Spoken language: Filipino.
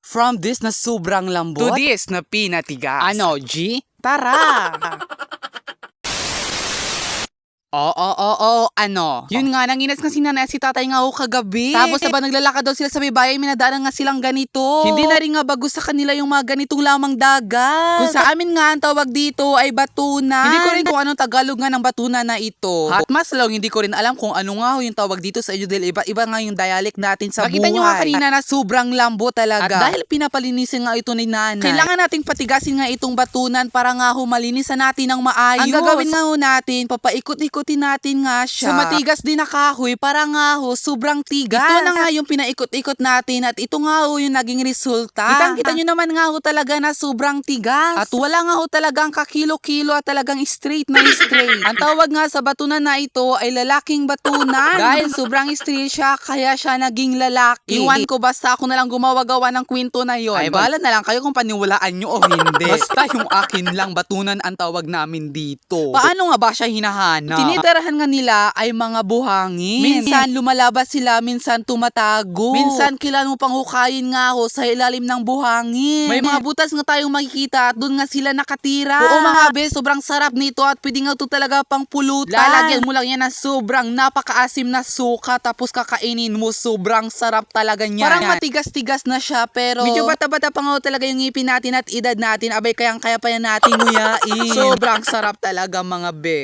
From this na sobrang lambot To this na pinatigas. Ano, G? Tara! Oo, ano? Yun nga, nanginas nga si nanay si tatay nga ako kagabi. Tapos ba naglalakad daw sila sa may bayan, minadaanan nga silang ganito. Hindi na rin nga bago sa kanila yung mga ganitong lamang dagat. Kung sa amin nga ang tawag dito ay batunan. Hindi ko rin kung anong Tagalog nga ng batunan na ito. At mas lang, hindi ko rin alam kung ano nga yung tawag dito sa inyo dahil iba nga yung dialect natin sa Nakita buhay. nyo nga kanina na sobrang lambo talaga. At dahil pinapalinisin nga ito ni nanay, kailangan nating patigasin nga itong batunan para nga malinisan natin ng maayos. Ang gagawin nga natin, papaikot-ikutin natin nga siya. Sa matigas din na kahoy para nga sobrang tigas. Ito na nga yung pinaikot-ikot natin at ito nga yung naging resulta. Kitang-kita nyo naman nga talaga na sobrang tigas. At wala nga talagang kakilo-kilo at talagang straight na straight. Ang tawag nga sa batunan na ito ay lalaking batunan. Dahil sobrang straight siya, kaya siya naging lalaki. Iwan ko basta ako na lang gumawa-gawa ng kwento na yon. Ay, bahala na lang kayo kung paniwalaan nyo o hindi. Basta yung akin lang batunan ang tawag namin dito. Paano nga ba siya hinahanap? Tinitirahan nga nila ay mga buhangin. Minsan lumalabas sila, minsan tumatago. Minsan kailan mo pang hukayin nga sa ilalim ng buhangin. May mga butas nga tayong makikita at doon nga sila nakatira. Oo mga be, sobrang sarap nito at pwede nga ito talaga pang pulutan. Lalagyan mo lang yan na sobrang napakaasim na suka tapos kakainin mo, sobrang sarap talaga niya. Parang matigas-tigas na siya pero medyo bata-bata pa nga talaga yung ngipin natin at edad natin. Abay kayang-kaya pa yan natin nguyain. Sobrang sarap talaga mga be.